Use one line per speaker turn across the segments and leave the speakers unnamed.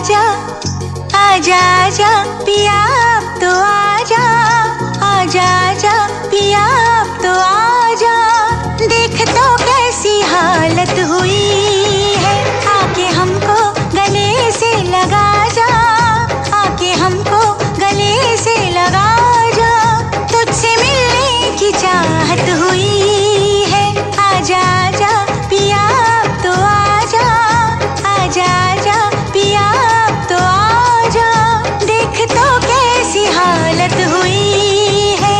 आजा आजा आजा पिया अब तो आजा आजा आजा पिया अब तो आजा। देख तो कैसी हालत हुई है, आके हमको गले से लगा जा, आके हमको गले से लगा जा। तुझसे मिलने की चाहत हुई है, आजा आजा पिया अब तो आजा आजा आजा पिया अब तो आजा। देख तो कैसी हालत हुई है।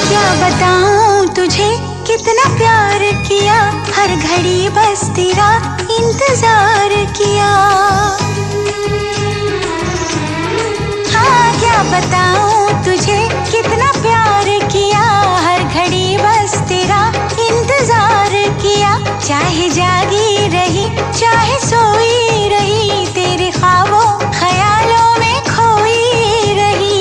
क्या बताऊं तुझे कितना प्यार किया, हर घड़ी बस तेरा इंतजार किया। हाँ क्या बताऊं तुझे कितना प्यार किया, हर घड़ी बस तेरा इंतजार किया। चाहे जागी रही चाहे सोई रही, तेरे ख्वाबों ख्यालों में खोई रही।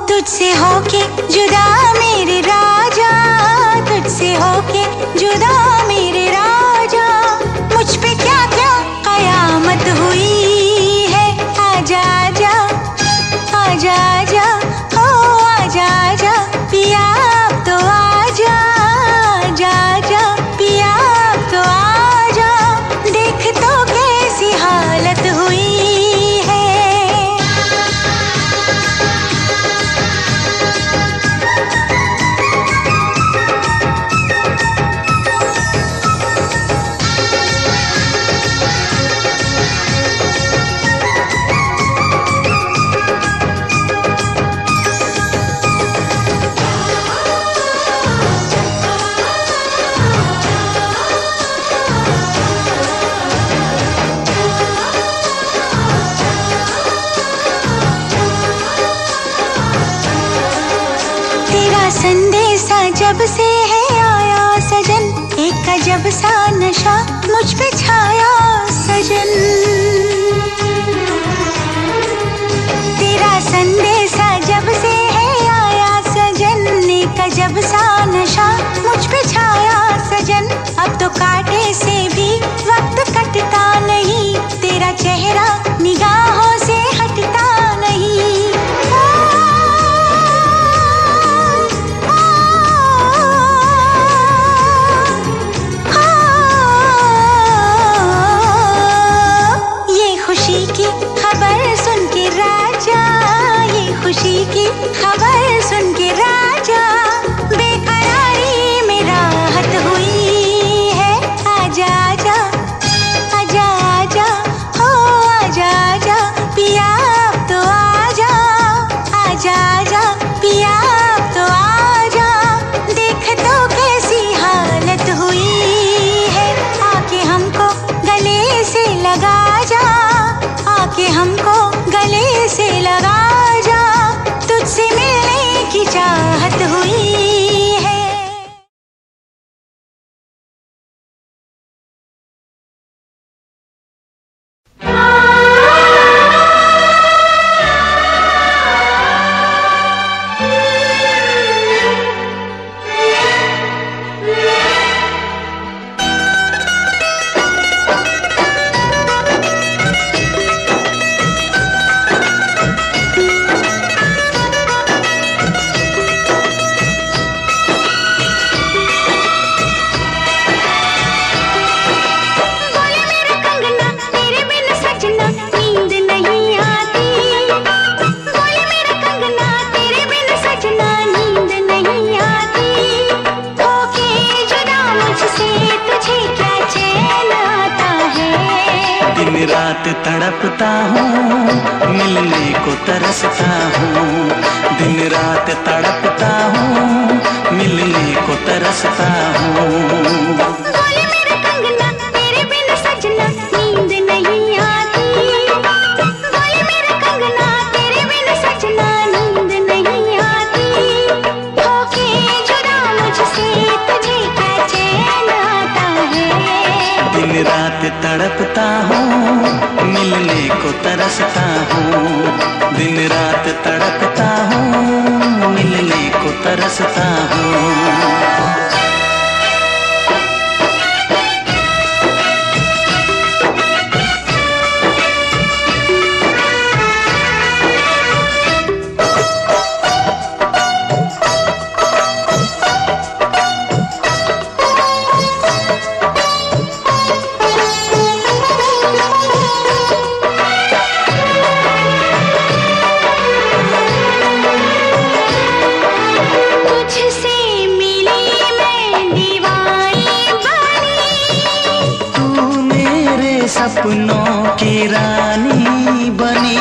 तुझसे होके जुदा मेरे राजा, तुझसे होके जुदा मेरे राजा। मुझ पे क्या क्या कयामत हुई है, आजा आजा आजा आजा हो आजा आजा पिया अब तो आजा आजा आजा पिया अब तो आजा। देख तो कैसी हालत हुई है। तेरा संदेशा जब से है आया सजन, एक अजब सा नशा मुझ पे छाया सजन। तेरा संदेशा जब से है आया सजन, एक अजब सा नशा मुझ पे छाया सजन। अब तो कांटे से भी वक्त कटता नहीं, तेरा चेहरा निगाहों से हटता नहीं। खुशी की खबर सुन के राजा, ये खुशी की खबर सुन के राजा, बेकरारी में राहत हुई है। आजा आजा आजा आजा हो आजा आजा पिया अब तो आजा आजा आजा पिया अब तो आजा। देख तो कैसी हालत हुई है, आके हमको गले से लगा जा, आके हमको गले से लगा जा। तुझसे मिलने
रात तड़पता हूँ, मिलने को तरसता हूँ। दिन रात तड़पता हूँ, मिलने को तरसता हूँ।
बोले मेरा कंगना तेरे बिन सजना नींद नहीं आती। बोले मेरा कंगना तेरे बिन सजना नींद नहीं आती। होके जुदा मुझसे तुझे क्या चैन आता है।
दिन रात तड़पता हूँ, मिलने को तरसता हूँ। दिन रात तड़पता हूँ, मिलने को तरसता हूँ। सपनों की रानी बनी,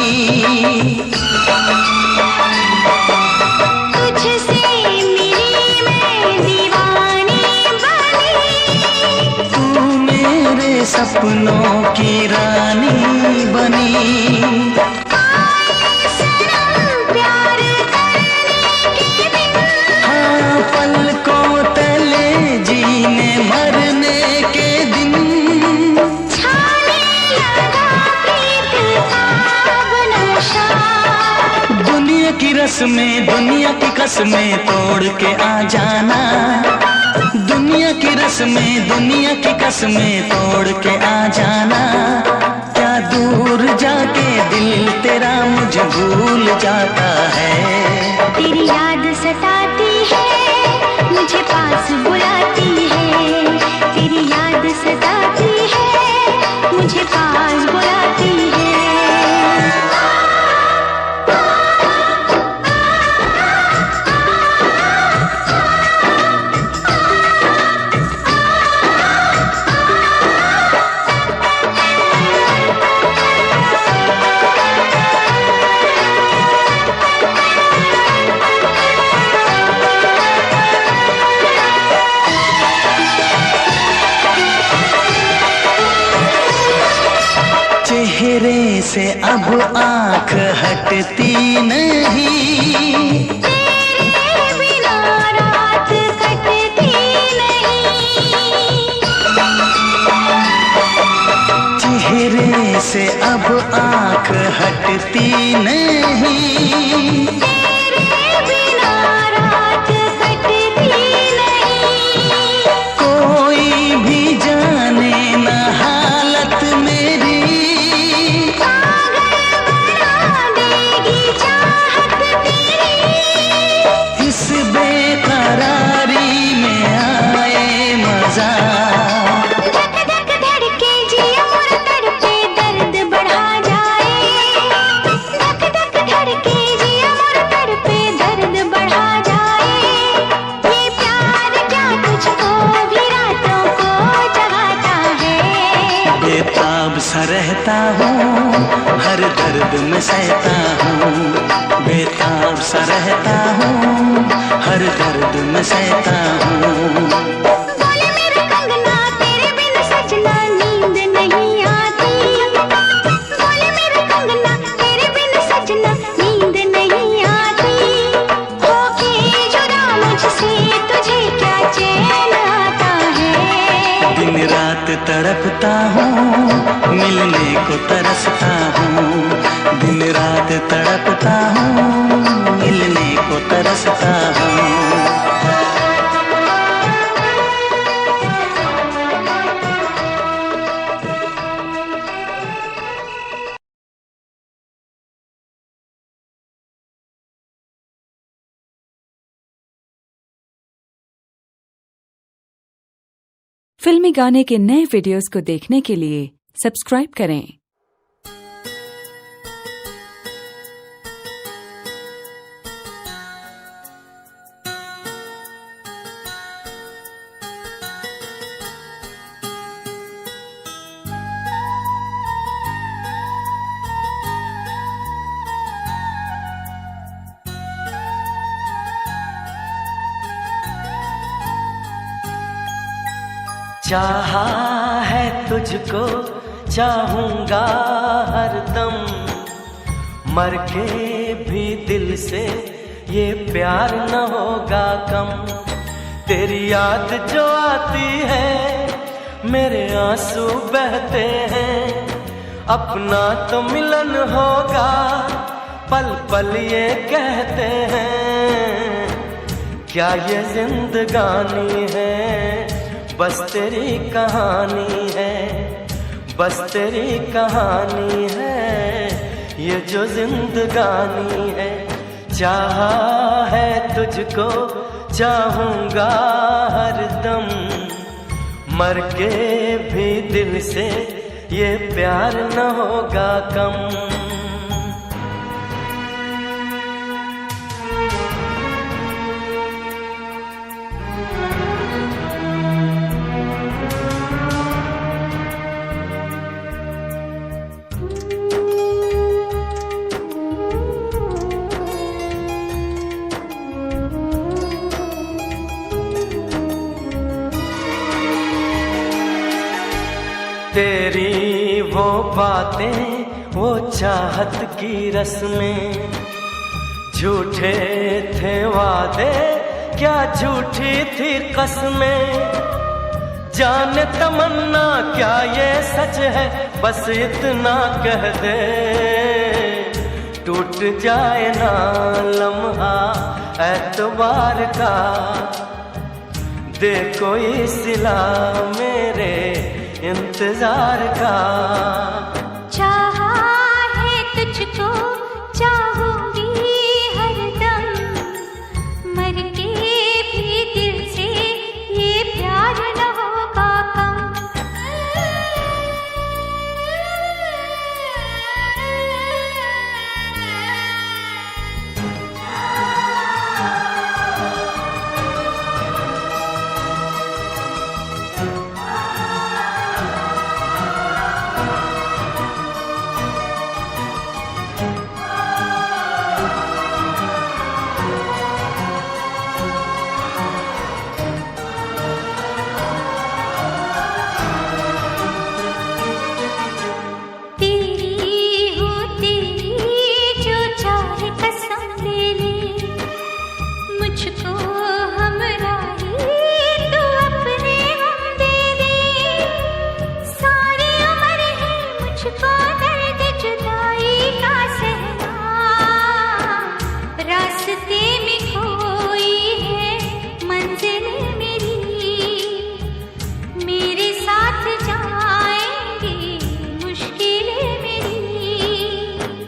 तुझसे मिली मैं दीवानी बनी।
तू मेरे सपनों की रानी बनी।
प्यार करने के दिन,
हाँ पलकों तले जीने मरने के दिन। दुनिया की रस्में दुनिया की कसमें तोड़ के आ जाना। दुनिया की रस्में दुनिया की कसमें तोड़ के आ जाना। क्या दूर जाके दिल तेरा मुझे भूल जाता है।
तेरी याद सताती है, मुझे पास बुलाती है। तेरी याद सताती है, मुझे पास बुलाती है।
चेहरे से अब आँख हटती नहीं।
तेरे बिना रात कटती नहीं।
चेहरे से अब आँख हटती नहीं।
तेरे बिना रात कटती नहीं।
कोई भी जाने न हालत मेरी। इस बेकरारी में आए मजा।
धक धक धड़के जिया मोर तड़पे दर्द बढ़ा जाए। धक धक धड़के जिया मोर तड़पे दर्द बढ़ा जाए। ये प्यार क्या तुझको भी रातों को जगाता है।
बेताब सा रहता हूँ, हर दर्द में सहता हूँ। बेताब सा रहता हूँ, हर दर्द में सहता हूँ।
बोले मेरा कंगना तेरे बिन सजना नींद नहीं आती। बोले मेरा कंगना तेरे बिन सजना नींद नहीं आती। होके जुदा मुझसे तुझे क्या चैन आता है।
दिन रात तड़पता हूँ, मिलने को तरसता हूँ। दिन रात तड़पता हूँ, मिलने को तरसता हूँ।
फिल्मी गाने के नए वीडियोस को देखने के लिए सब्सक्राइब करें।
चाहा है तुझको चाहूंगा हरदम, मर के भी दिल से ये प्यार न होगा कम। तेरी याद जो आती है मेरे आंसू बहते हैं, अपना तो मिलन होगा पल पल ये कहते हैं। क्या ये जिंदगानी है बस तेरी कहानी है, बस तेरी कहानी है ये जो जिंदगानी है। चाहा है तुझको चाहूंगा हरदम, मर के भी दिल से ये प्यार न होगा कम। तेरी वो बातें वो चाहत की रस्में, झूठे थे वादे क्या झूठी थी कसमें। जाने तमन्ना क्या ये सच है बस इतना कह दे, टूट जाए ना लम्हा एतबार का, दे कोई सिला मेरे इंतजार का।
चाहा है तुझको चाहूंगी हरदम, मर के भी दिल से ये प्यार न होगा कम।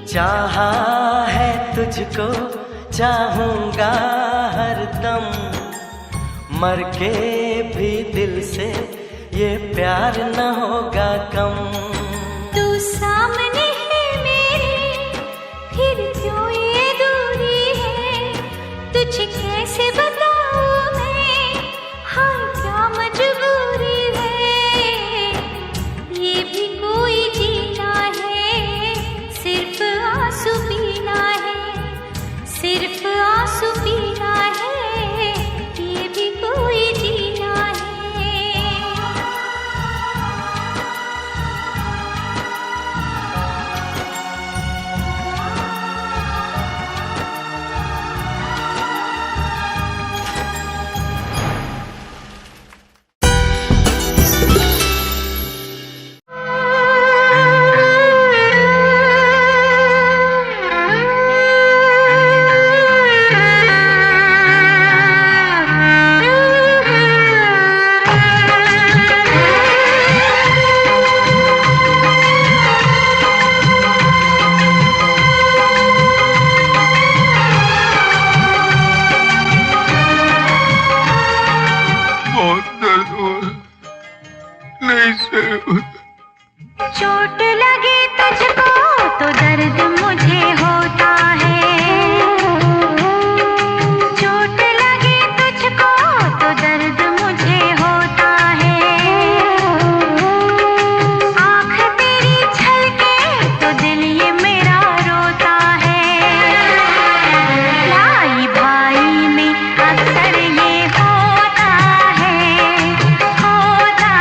चाहा है तुझको चाहूंगा हरदम, मर के भी दिल से ये प्यार न होगा कम।
तू सामने है मेरे फिर क्यों ये दूरी है, तुझे कैसे बताऊं मैं हाँ क्या मजबूरी है। ये भी कोई जीना है सिर्फ आंसू पीना है, सिर्फ आंसू पीना है, ये भी कोई जीना है। चोट लगे तुझको तो दर्द मुझे होता है, चोट लगे तुझको तो दर्द मुझे होता है। आँख तेरी छलके तो दिल ये मेरा रोता है। भाई भाई में अक्सर ये होता है, होता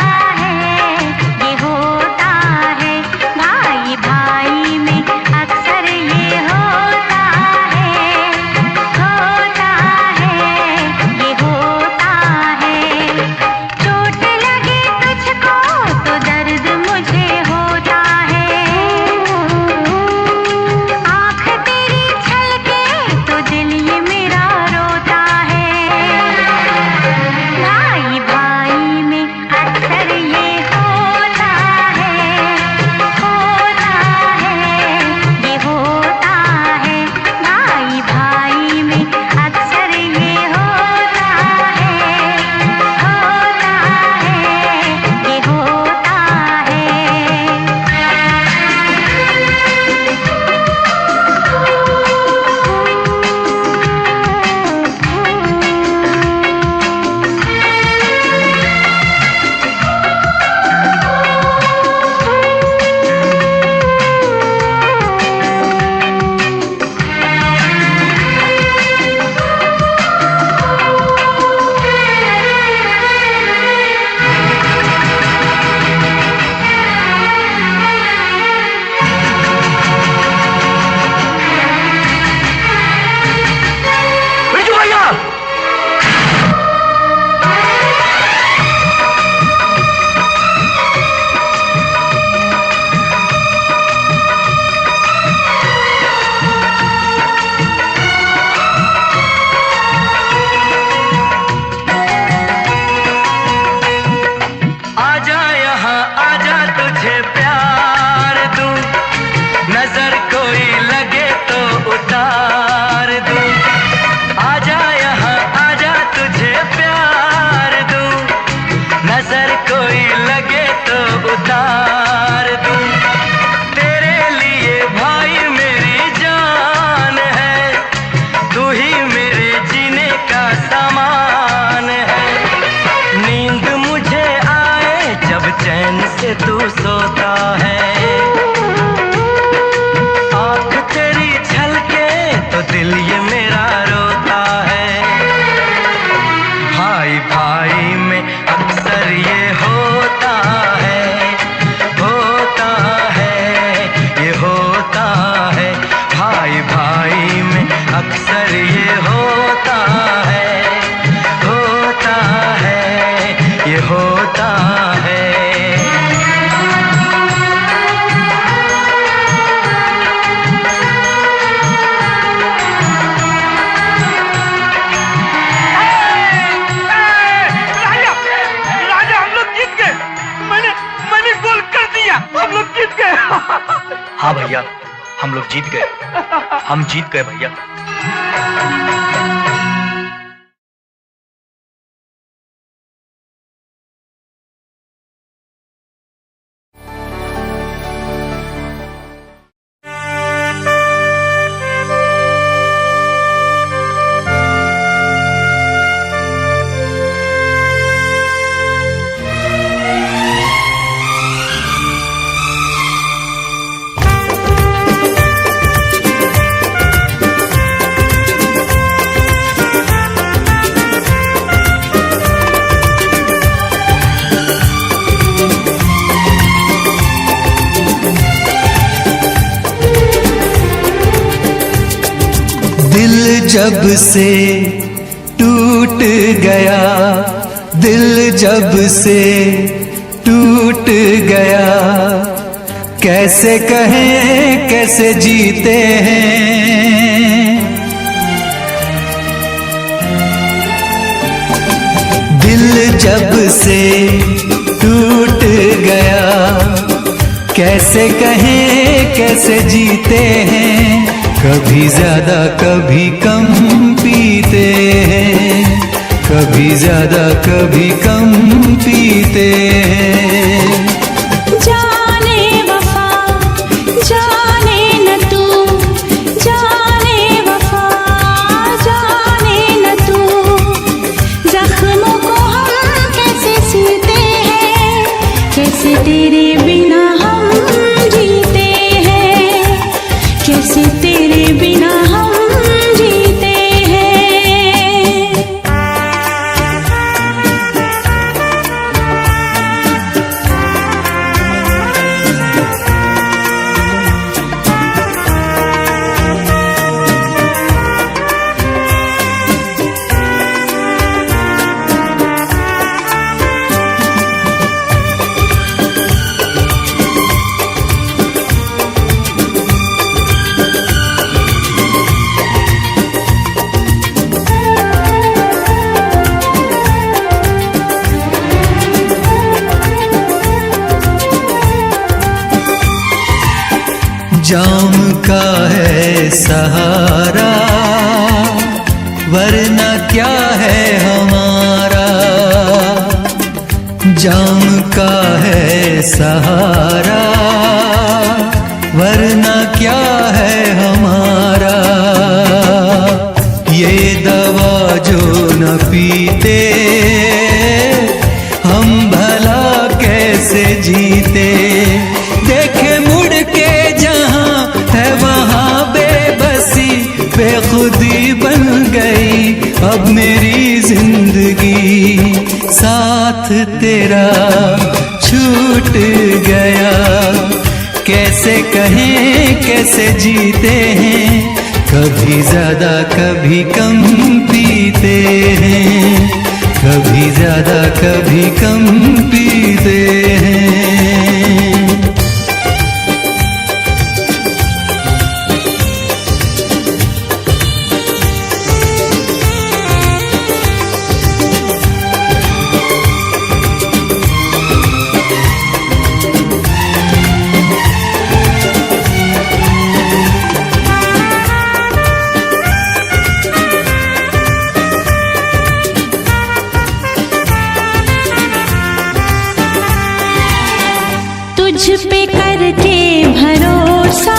गए।
हाँ भैया, हम लोग जीत गए। हम जीत गए भैया।
जब से टूट गया, दिल जब से टूट गया, कैसे कहें कैसे जीते हैं। दिल जब से टूट गया, कैसे कहें कैसे जीते हैं। कभी ज्यादा कभी कम पीते हैं, कभी ज्यादा कभी कम पीते हैं।
जाने वफा जाने न तू, जाने वफा जाने न तू, जख्मों को हम कैसे सीते हैं, कैसे तेरे बिना हम जीते हैं, कैसे तेरे बिना हम जीते हैं।
जाम का है सहारा, वरना क्या है हमारा। जाम का है सहारा, वरना क्या है हमारा। ये दवा जो न पीते, हम भला कैसे जीते। देखे मुड़ के जहां है वहां बेबसी, बेखुदी बन गई अब मेरी जिंदगी। साथ तेरा छूट गया, कैसे कहें कैसे जीते हैं। कभी ज्यादा कभी कम पीते हैं, कभी ज्यादा कभी कम पीते हैं।
तुझ पे करके भरोसा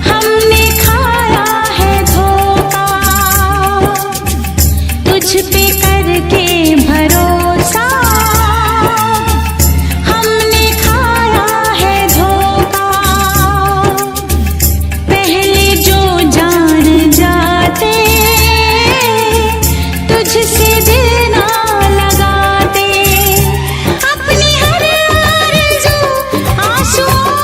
हमने खाया है धोखा, तुझ पे करके भरोसा हमने खाया है धोखा। पहले जो जान जाते तुझसे दिल ना लगाते, अपनी हर आरज़ू आंसुओं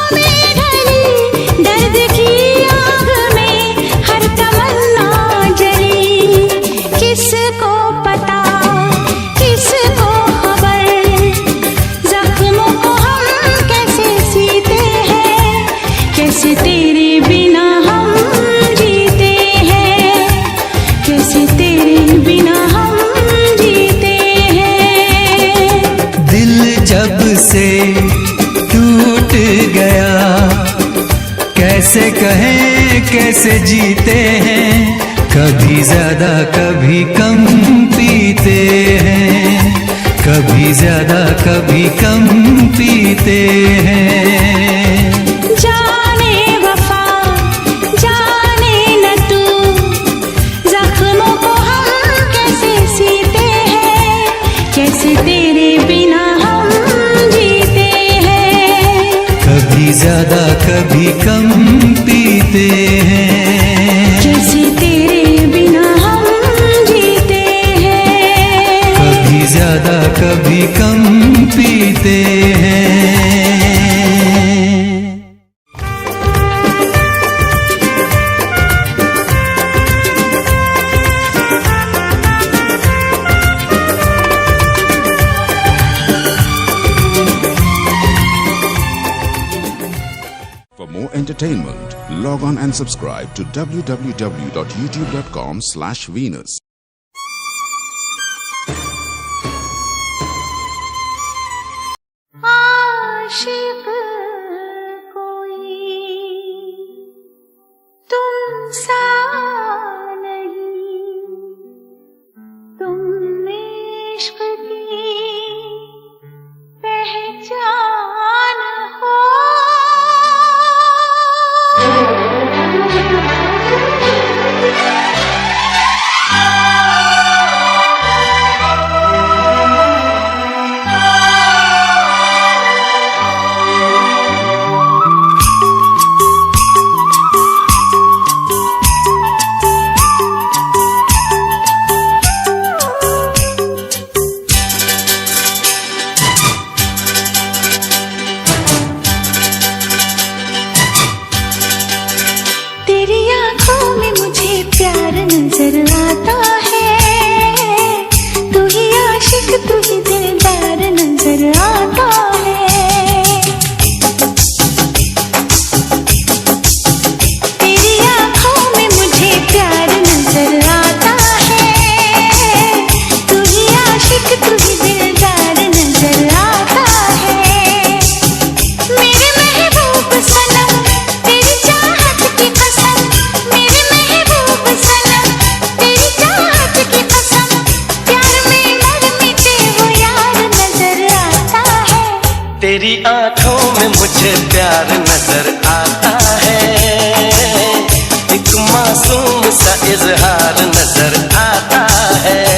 कैसे कहें कैसे जीते हैं, कभी ज्यादा कभी कम पीते हैं, कभी ज्यादा कभी कम पीते हैं।
जाने वफा जाने न तू, जख्मों को हम कैसे सीते हैं, कैसे तेरे बिना हम जीते हैं।
कभी ज्यादा कभी कम पीते हैं,
कैसे तेरे बिना हम जीते हैं।
कभी ज्यादा कभी कम पीते हैं।
For more entertainment, log on and subscribe to www.youtube.com/Venus.
आशिक कोई तुम सा नहीं, तुम इश्क की पहचान हो। तेरी आंखों में मुझे प्यार नजर आता है, तू ही आशिक तू ही दिलदार नजर आता है। तेरी आंखों में मुझे प्यार नजर आता है, तू ही आशिक तू ही दिलदार नजर आता है। मेरे महबूब सनम तेरी चाहत की कसम, मेरे महबूब सनम तेरी चाहत की कसम, प्यार में मर मिटे वो यार नजर आता है।
तेरी आंखों में मुझे प्यार नजर आता है, एक मासूम सा इजहार नजर आता है।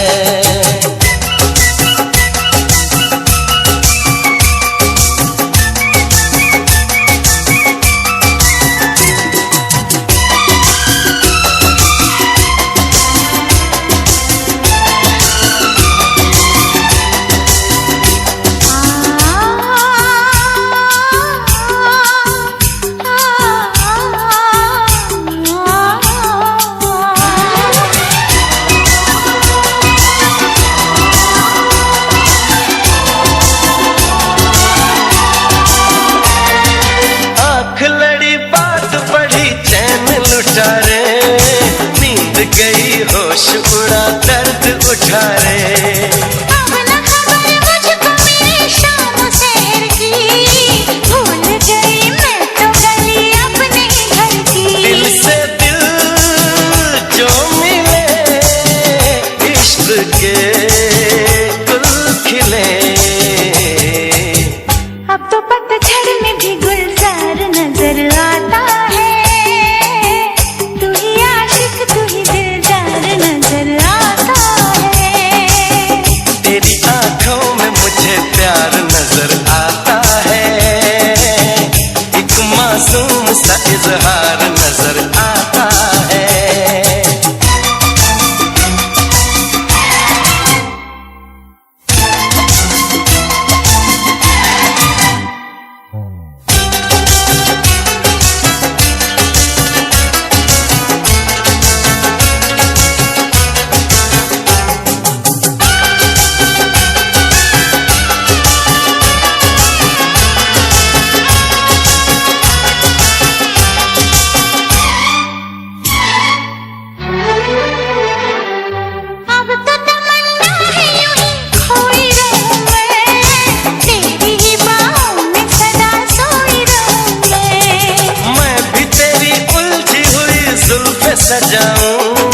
सजाऊं,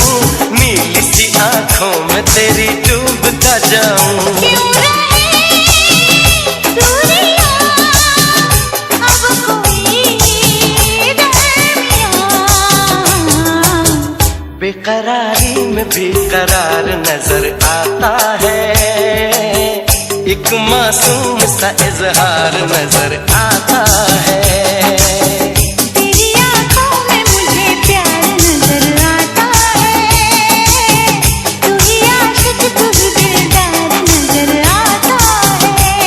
नीली सी आंखों में तेरी डूबता जाऊं।
क्यों रहे दूरियां अब कोई दरमियां,
बेकरारी में भी करार नजर आता है, एक मासूम सा इजहार नजर आता है।
तेरी आंखों में मुझे प्यार नजर आता है, तू ही आशिक तू ही दिलदार नजर आता है।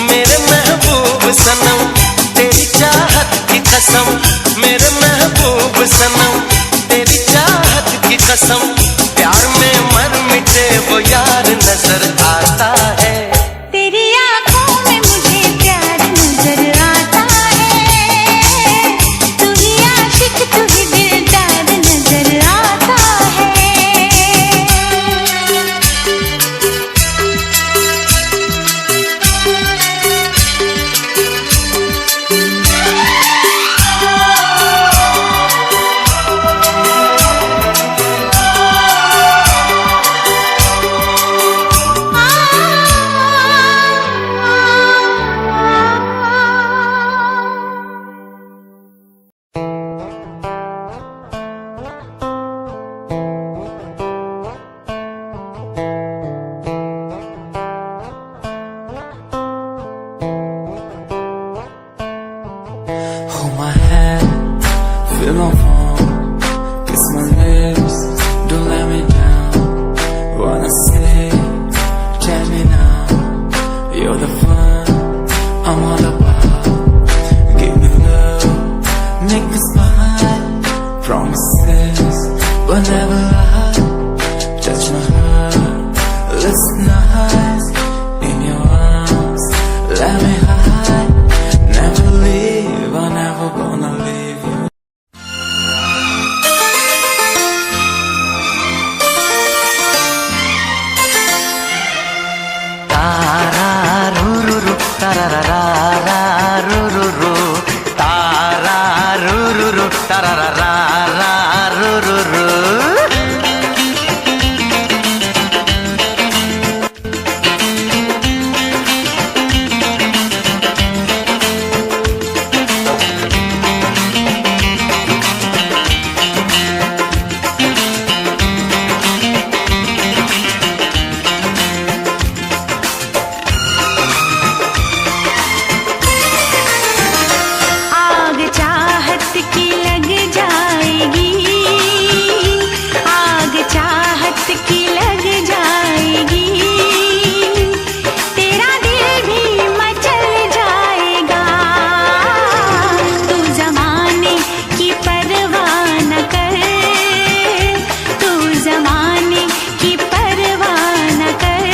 मेरे महबूब सनम तेरी चाहत की कसम, मेरे महबूब सनम तेरी चाहत की कसम, प्यार में मर मिटे वो यार नजर आता है।
तेरी आंखों में मुझे प्यार नजर आता है, तू ही आशिक तू ही दिलदार नजर आता है।
Hold my hand, feel my palm, kiss my lips, don't let me down. Wanna say, tell me now, you're the fun I'm all about. Give me love, make me smile, promises but never lie. Touch my heart, listen nice, in your arms, let me hide. Never leave, I'm never gonna leave you.
तारा रू रू रू तारा रा रा रू रू रू, तारा रू रू रू तारा रा रा रू रू रू।
आग चाहत की लग जाएगी, आग चाहत की लग जाएगी, तेरा दिल भी मचल जाएगा। तू जमाने की परवाह न कर, तू जमाने की परवाह न कर,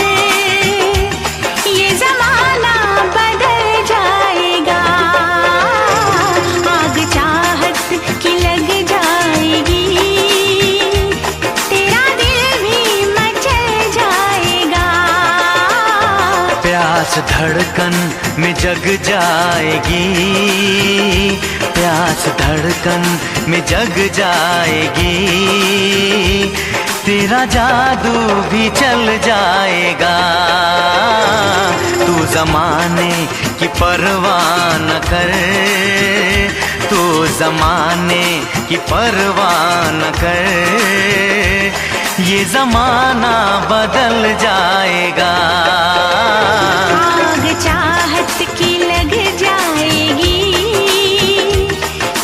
ये जमाना बदल जाएगा। आग चाहत की लग जाएगी, तेरा दिल भी मचल जाएगा।
प्यास धड़कन में जग जाएगी, प्यास धड़कन में जग जाएगी, तेरा जादू भी चल जाएगा। तू जमाने की परवाह न कर, तू जमाने की परवाह न कर, ये जमाना बदल जाएगा।
आग चाहत की लग जाएगी,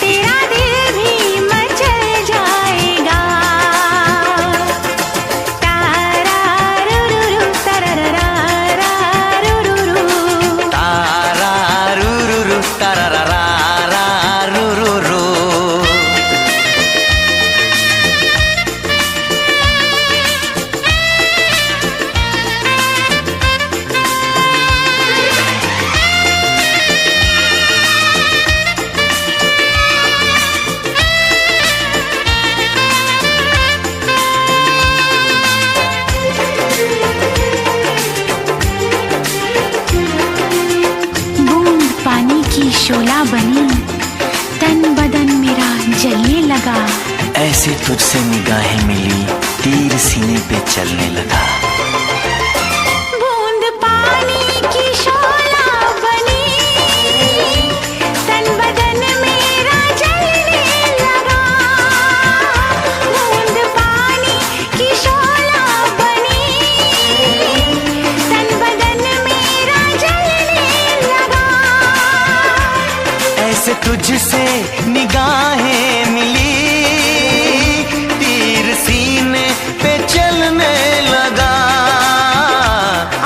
तेरा दिल भी मचल जाएगा। तारा रू रू रू तारा रा रा रू रू रू,
तारा रू रू रू तारा रा रा रू रू रू।
बूंद पानी की शोला बनी, तन बदन मेरा जलने लगा।
ऐसे तुझसे निगाहें मिली, तीर सीने पे चलने लगा।
बूंद पानी की शोला बनी, तन बदन मेरा जलने लगा। बूंद पानी की शोला बनी, तन बदन मेरा जलने लगा।
ऐसे तुझसे निगाहें मिली, तीर सीने पे चलने लगा।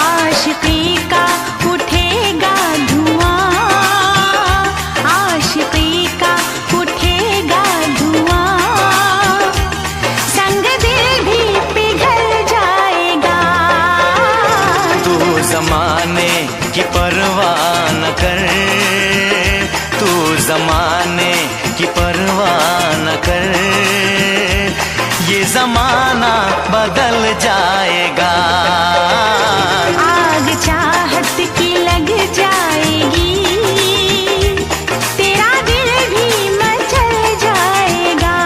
आशिकी का उठेगा धुआं, आशिकी का उठेगा धुआं, संग दिल भी पिघल जाएगा।
तू जमाने की परवाह न कर, तू जमाने की परवाह न कर, ये जमाना बदल जाएगा।
आग चाहत की लग जाएगी, तेरा दिल भी मचल जाएगा।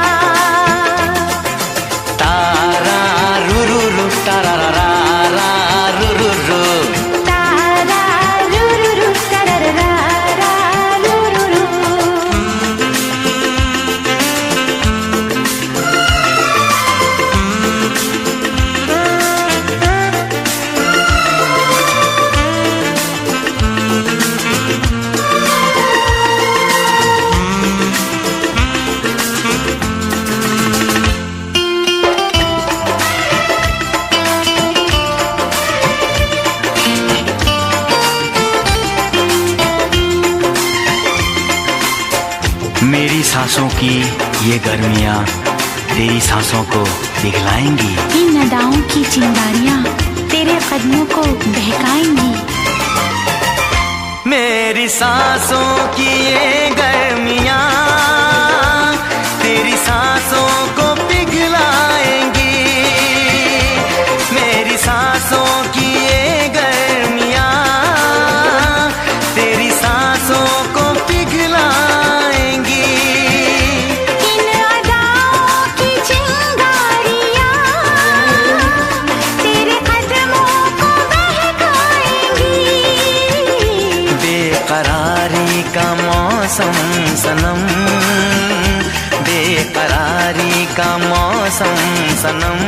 तारा रू रू रू तारा रा रा रा रू रू रू।
तारा रू रू रू तारा रा रा रू रू रू।
मेरी सांसों की ये गर्मियाँ तेरी सांसों को पिघलाएंगी।
इन अदाओं की चिंगारियां तेरे कदमों को बहकाएंगी।
मेरी सांसों की ये गर्मियाँ तेरी सांसों को पिघलाएंगी। मेरी सांसों की ये गर्मियाँ तेरी सांसों को पिघलाएंगी।
इन अदाओं की चिंगारियां तेरे कदमों को बहकाएंगी।
बेकरारी का मौसम सनम, बेकरारी का मौसम सनम,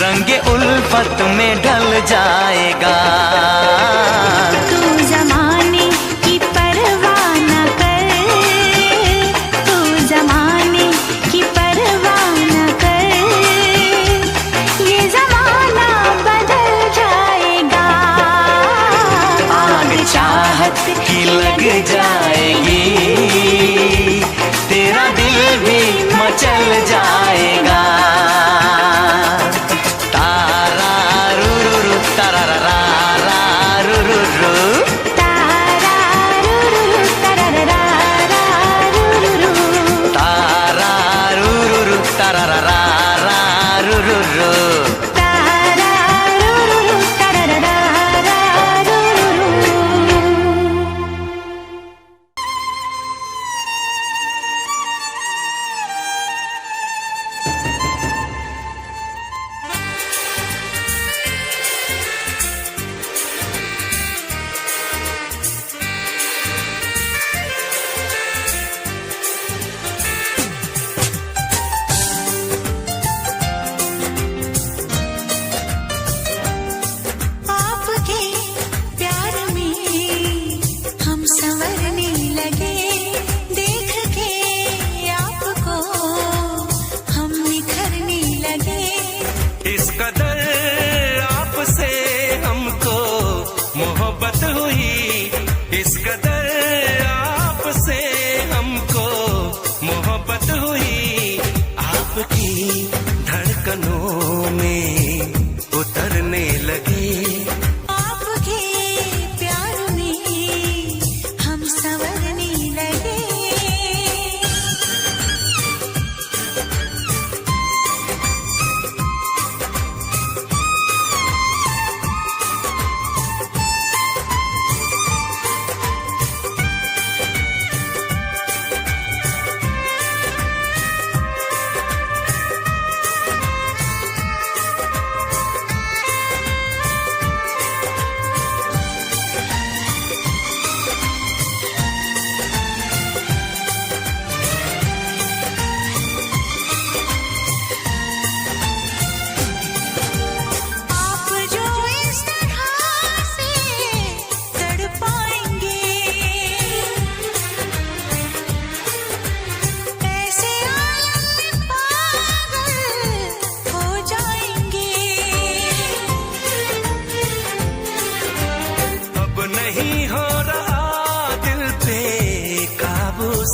रंगे उल्फत में ढल जाएगा।
तू जमाने की परवाह न कर, तू जमाने की परवाह न कर, ये जमाना बदल जाएगा।
आग चाहत की लग जाएगी, तेरा दिल भी मचल जाएगा। तारा रू रू रू तारा रा रा रा रू रू रू।
तारा रू रू रू तारा रा रा रू रू रू।
तारा रू रू रू तारा रा रा रा रू रू रू।
तारा रू रू रू तारा रा रा रू रू रू। आपके प्यार में हम संवरने लगे, देख के आपको हम निखरने लगे।
इस कदर आपसे हमको मोहब्बत हुई, इस कदर आपसे हमको मोहब्बत हुई। आपकी धड़कनों में उतरने लगे,
आपके प्यार में हम संवरने लगे।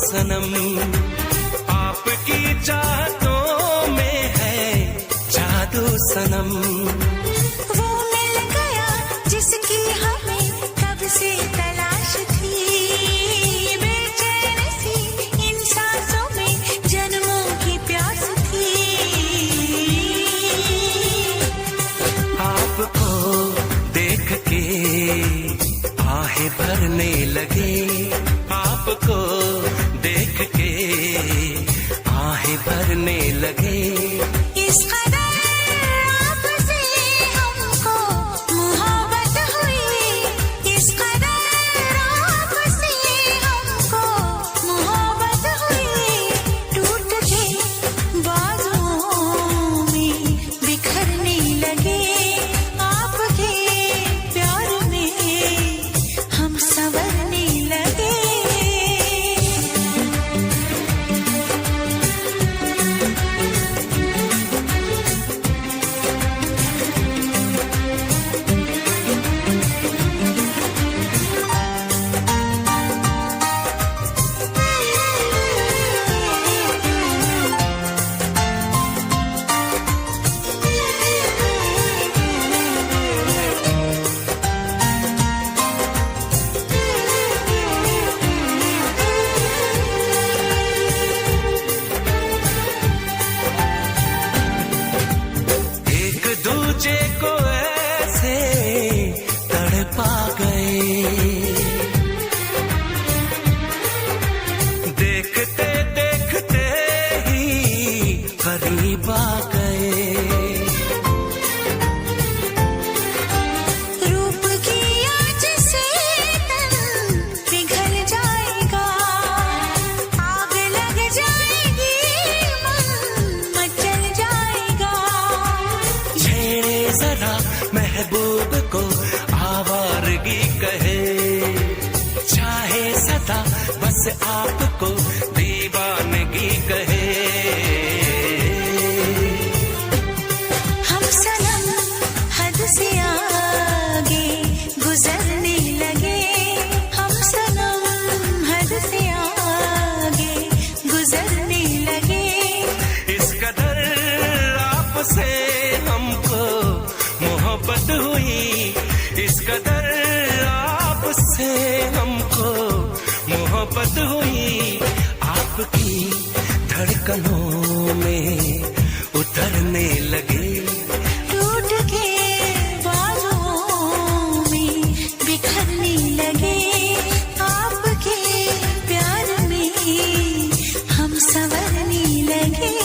सनम, आपकी चाहतों में है जादू सनम।
वो मिल गया जिसकी हमें कब से तलाश थी, बेचैन सी इन सांसों में जन्मों की प्यास थी।
आपको देख के आहें भरने लगे, आपको देख के आहें भरने लगे।
इस कदर आपसे हमको मोहब्बत हुई, इस कदर आपसे हमको मोहब्बत हुई। टूट के बाजुओं में बिखरने लगे, आपके प्यार में हम संवरने लगे।
एक दूजे को ऐसे तड़पा गए, देखते देखते ही करीब आ गए।
रूप की आँच से तन पिघल जाएगा, आग लग जाएगी, मन मचल जाएगा।
छेड़े जरा महबूब को आवारगी कहे, चाहे सदा बस आपको दीवानगी कहे।
हम सनम हद से आगे गुजरने लगे, हम सनम हद से आगे गुजरने लगे।
इस कदर आपसे हमको मोहब्बत हुई, इस कदर आपसे हमको मोहब्बत हुई। आपकी धड़कनों में उतरने लगे,
टूट के बाजुओं में बिखरने लगे। आपके प्यार में हम संवरने लगे।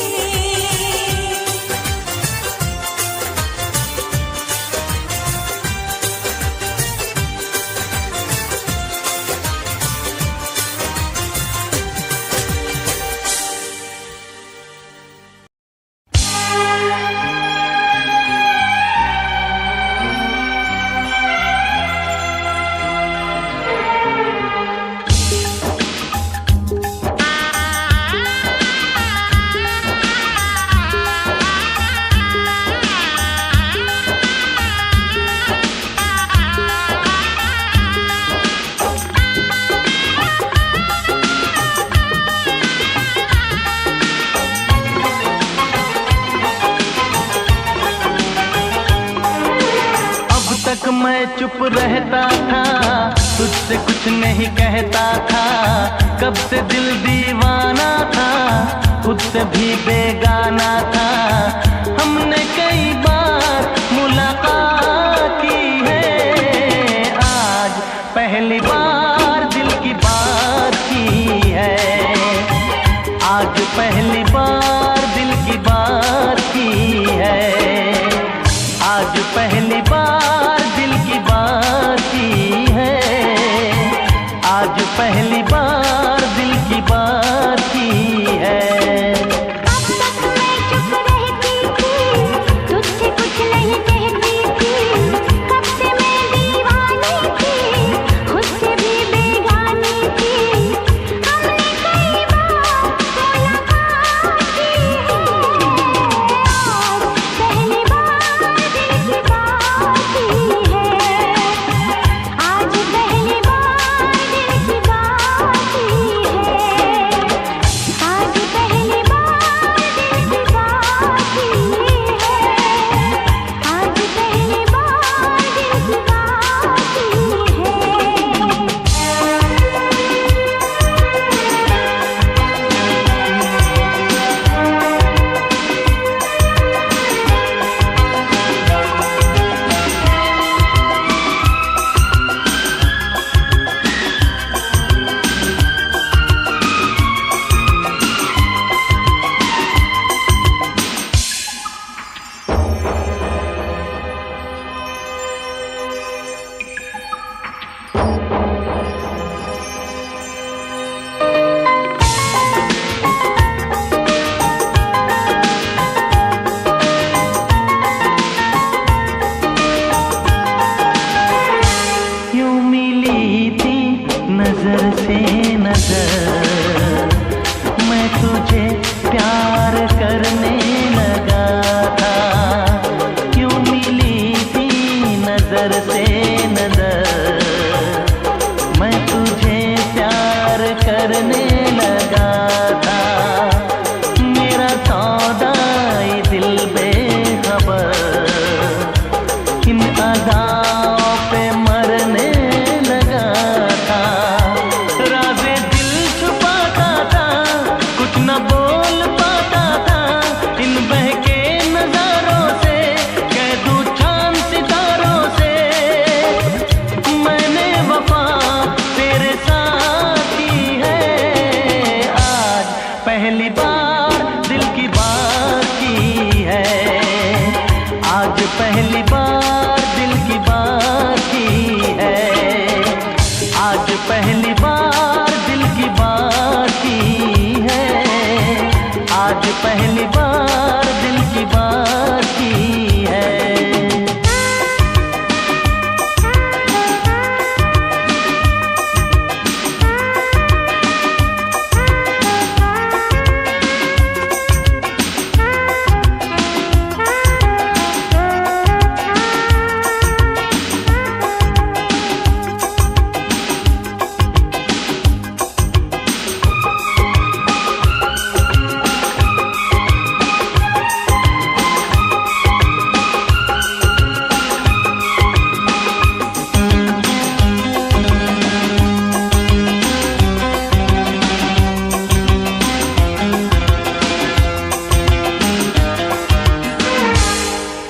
मैं चुप रहता था, तुझसे कुछ नहीं कहता था। कब से दिल दीवाना था, खुद से भी बेगाना था। हमने कई बार मुलाकात की है, आज पहली बार दिल की बात की है। आज पहली बार दिल की बात की है, आज पहली बार दिल की बात की है, आज पहली बार दिल की बात की है।
अब तक मैं चुप रहती थी, तुझसे कुछ नहीं कहती थी। कब से मैं दीवानी थी, खुद से भी बेगानी थी। हमने कई बार मुलाकात की है, आज पहली बार दिल की बात की है, आज पहली बार दिल की बात की है।
नजर से नजर, मैं तुझे प्यार करने लगा था, क्यों मिली थी नजर से नजर, मैं तुझे प्यार करने लगा था, मेरा सौदाई दिल बेखबर, इन अदाओं पे मरने लगा था, राज़े दिल छुपाता था, कुछ न बोल पाता था, इन बहके नजारों से कह दूं चांद सितारों से, मैंने वफा तेरे साथ की है, आज पहली बार दिल की बात की है, आज पहली बार दिल की बात की है, आज पहली बार दिल की बात की है, आज पहली बार दिल की बात की है।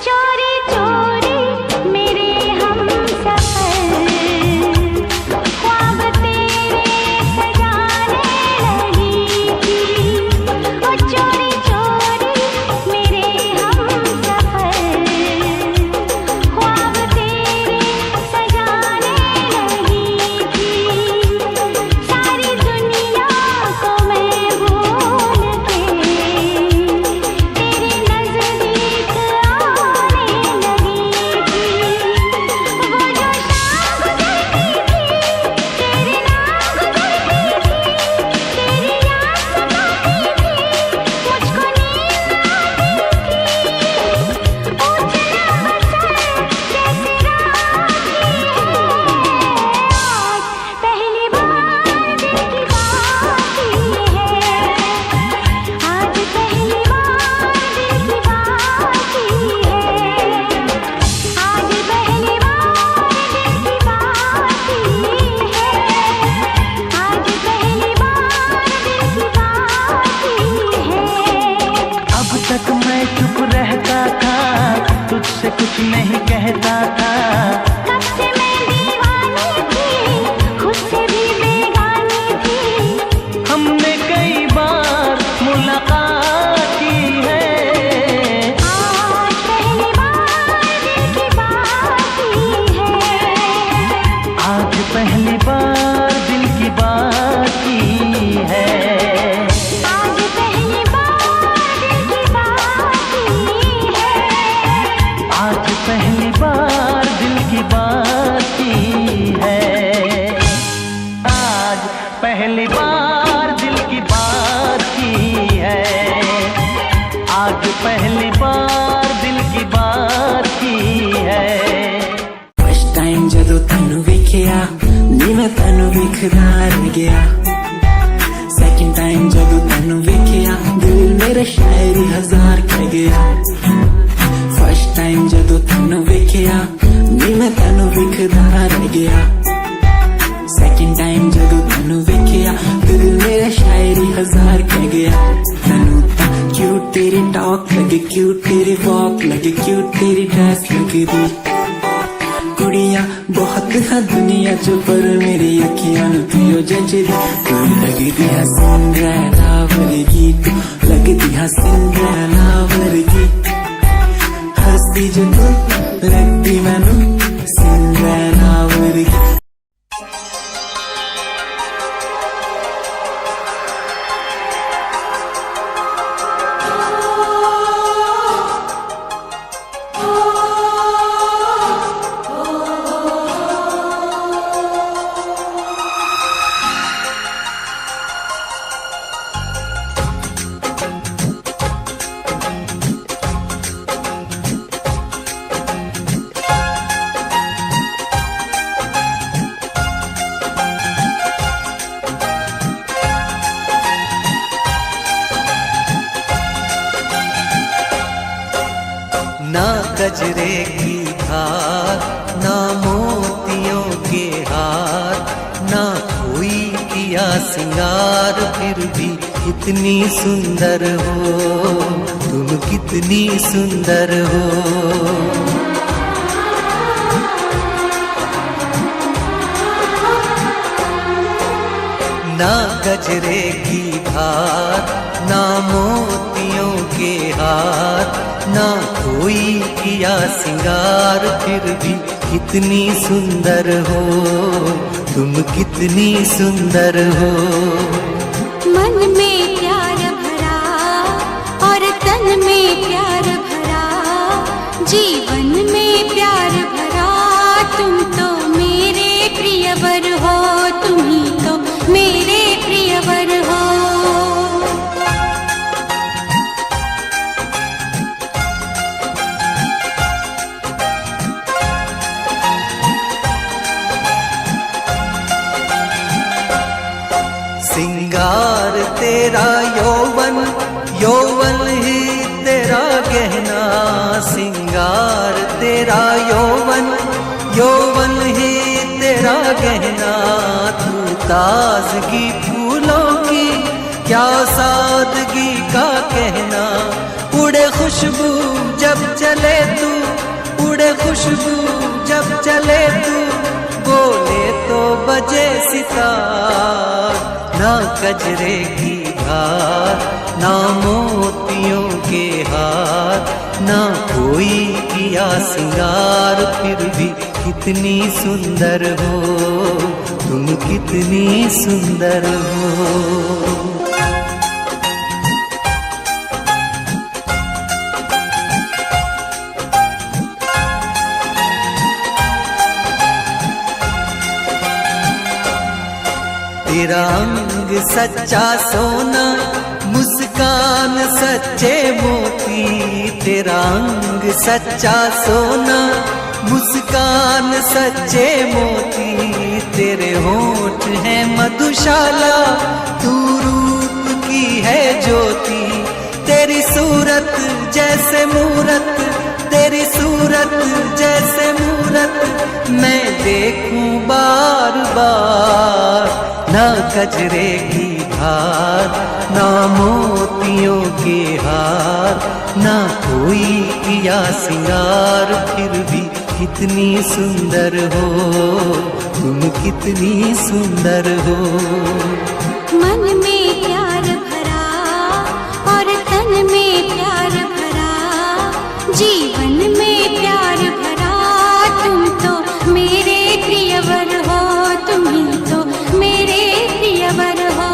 चोरी चोरी मेरे हमसफर, ख्वाब तेरे सजाने लगी थी, ओ चोरी चोरी मेरे हमसफर, ख्वाब तेरे सजाने लगी थी, सारी दुनिया को मैं भूल के तेरे नजदीक आने लगी थी, वो जो शाम गुजरती थी तेरे नाम गुजरती थी, तेरी याद सताती थी, मुझको नींद आती थी, उछला बसर जैसे रात की है, आज पहली बार दिल की बात की है, आज पहली बार दिल की बात की है, आज पहली बार दिल की बात की है, आज पहली बार दिल की बात की है।
अब तक मैं चुप रहता था, तुझसे कुछ नहीं कहता था,
कब से मैं दीवानी थी, खुद से भी बेगानी थी,
हमने कई बार मुलाकात की है,
आज पहली बार दिल की बात की है,
आज पहली बार दिल की बात की है,
आज पहली बार दिल की बात की है,
आज पहली बार दिल की बात की है, आज पहली बार दिल की बात की है, आज पहली बार दिल की बात की है।
फर्स्ट टाइम जदों तैनू वेखिया नी मैं तैनू वेखदा रह गया, सेकंड टाइम जदों तैनू वेखिया दिल मेरा शायरी हजार कह गया, फर्स्ट टाइम जदों तैनू वेखिया नी मैं तैनू वेखदा रह गया, सेकंड टाइम जदों तैनू वेखिया दिल मेरा शायरी हजार कह गया, तैनू तां क्यूट तेरी टॉक लगे, क्यूट तेरी वॉक लगे, क्यूट तेरी ड्रेस लगदी, कुड़ियां बहुत है दुनिया च पर मेरी अखियां नूं तू जचदी, तू लगदी है सिंड्रेला वर्गी, तू लगदी है सिंड्रेला वर्गी, हंसदी जो तू लगदी मैनू सिंड्रेला वर्गी।
सिंगार फिर भी कितनी सुंदर हो, तुम कितनी सुंदर हो। ना गजरे की धार, ना मोतियों के हार, ना कोई किया सिंगार फिर भी कितनी सुंदर हो, तुम कितनी सुंदर हो।
मन में प्यार भरा और तन में प्यार भरा, जीवन में प्यार भरा, तुम तो मेरे प्रियवर हो, तुम ही तो मेरे प्रियवर हो।
सिंगार तेरा यौवन, यौवन ही तेरा गहना, सिंगार तेरा यौवन, यौवन ही तेरा गहना। तू ताजगी फूलों की, क्या सादगी का कहना। उड़े खुशबू जब चले तू, उड़े खुशबू जब चले तू, बोले तो बजे सितार। ना गजरे की धार, ना मोतियों के हार, ना कोई किया सिंगार फिर भी कितनी सुंदर हो, तुम कितनी सुंदर हो। तेरा अंग सच्चा सोना, मुस्कान सच्चे मोती, तेरा अंग सच्चा सोना, मुस्कान सच्चे मोती। तेरे होठ हैं मधुशाला, तू रूप की है ज्योति। तेरी सूरत जैसे मूरत, तेरी सूरत जैसे मूरत, मैं देखूं बार बार। ना गजरे की धार, ना मोतियों के हार, ना कोई किया सिंगार फिर भी कितनी सुंदर हो, तुम कितनी सुंदर हो।
मन में प्यार भरा और तन में प्यार भरा, जीवन में प्यार भरा, तुम तो मेरे प्रियवर हो, तुम ही तो मेरे प्रियवर हो।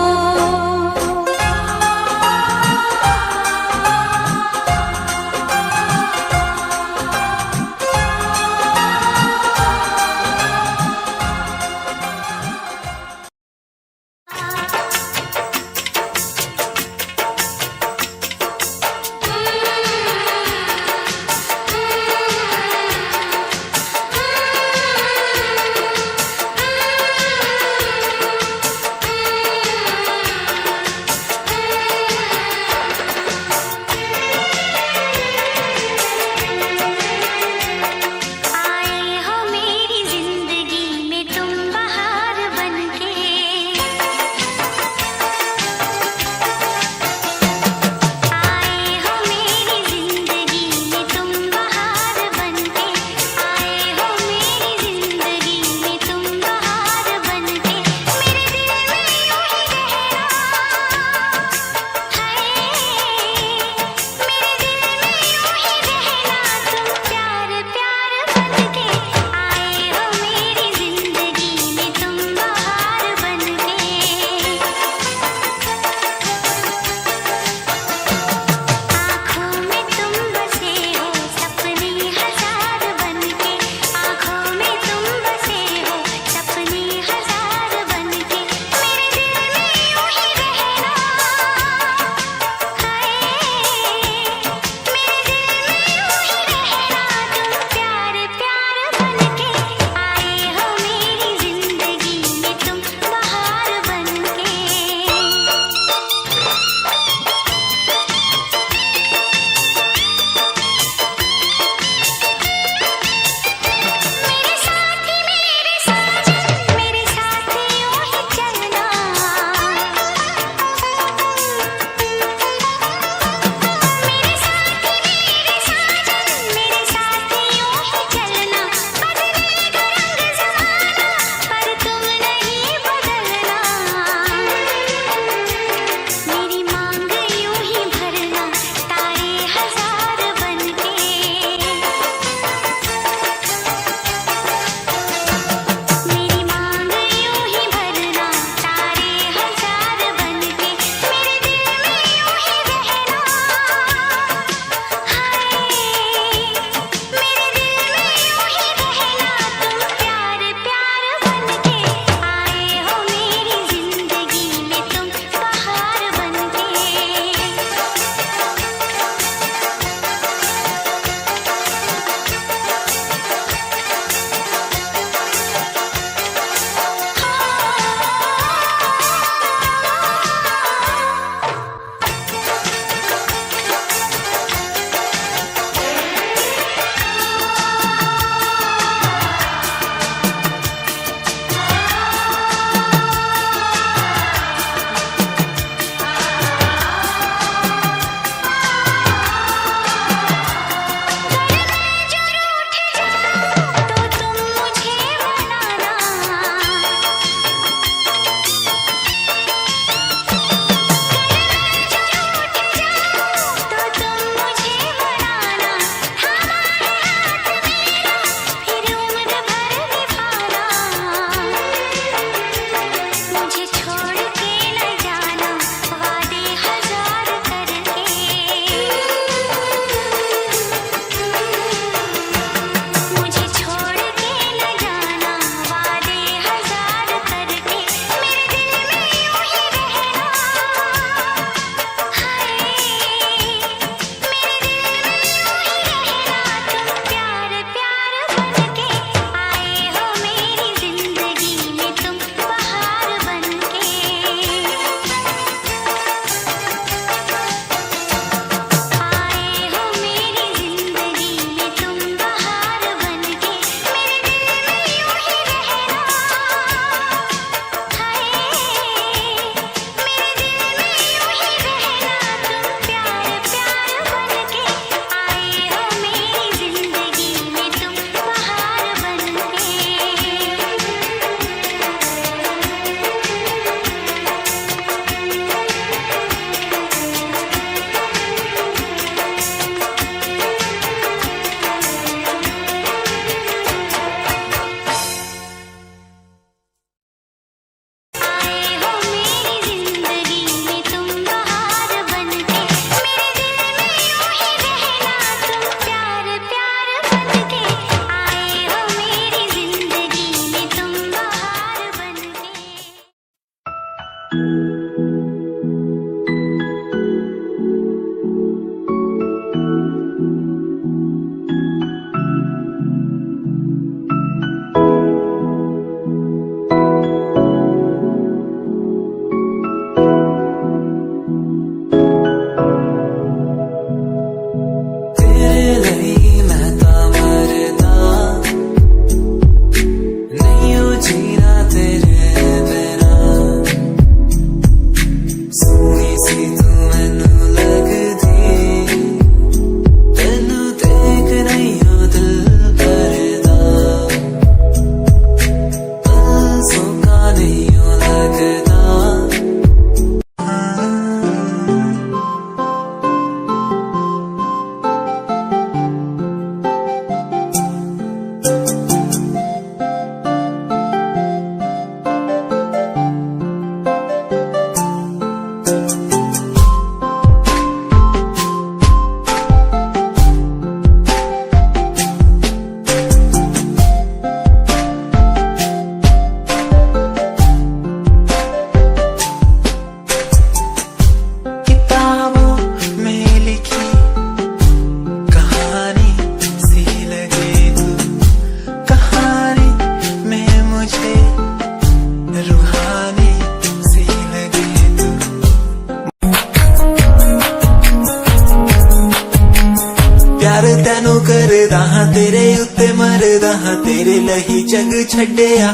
तेरे उत्ते मरदा हां तेरे लही जग छड्डिया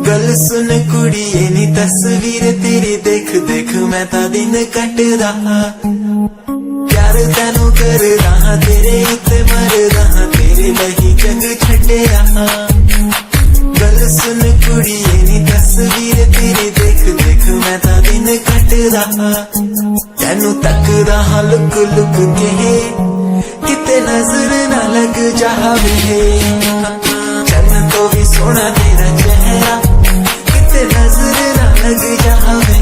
गल सुन कुड़िए नी तस्वीर तेरी देख देख मैं ता दिन कटदा प्यार तैनू करदा हां तेरे उत्ते मरदा हां तेरे लही जग छड्डिया गल सुन कुड़िए नी तस्वीर तेरी देख देख मैं ता दिन कटदा तैनू तकदा हां लुक लुक के किते नजर ना लग जावे चन्न तो भी सोना तेरा चेहरा किते नजर ना लग जावे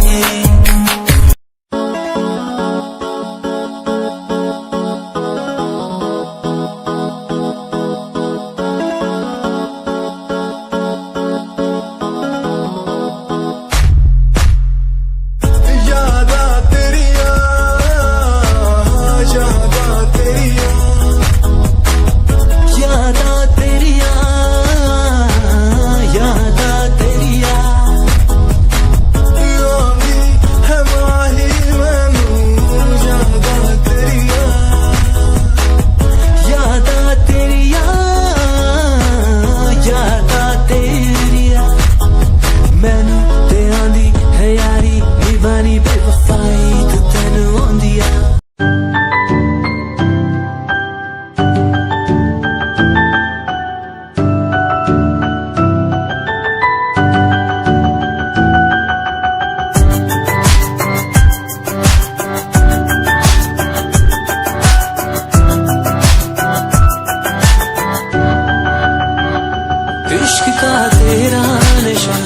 इश्क का तेरा नशा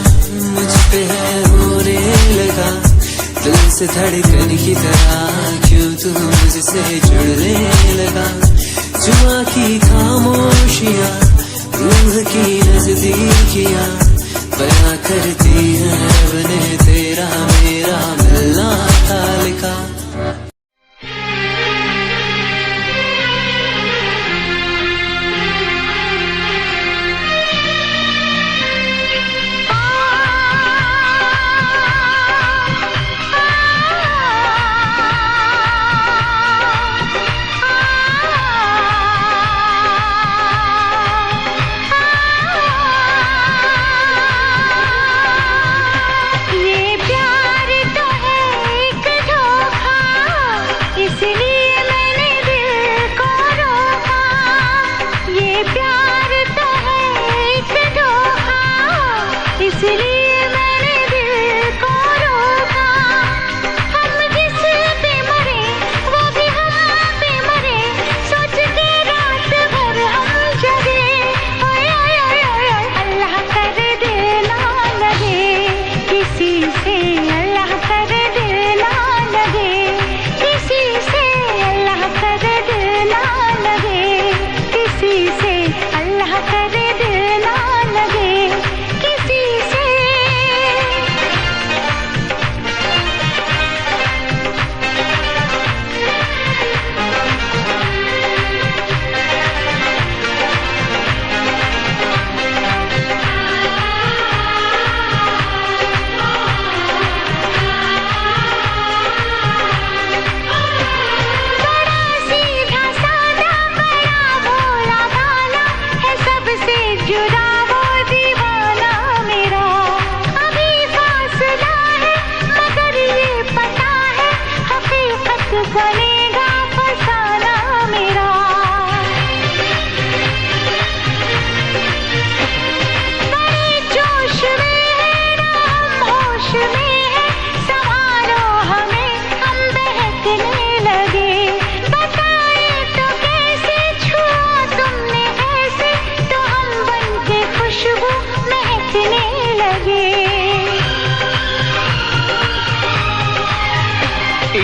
मुझ पे है होने लगा दिल से धड़कन की तरह क्यों तू मुझसे जुड़ने लगा जुआ की खामोशियाँ रूह की नजदीकियाँ बयां करती है रब ने तेरा मेरा मिलना था लिखा
ये प्यार तो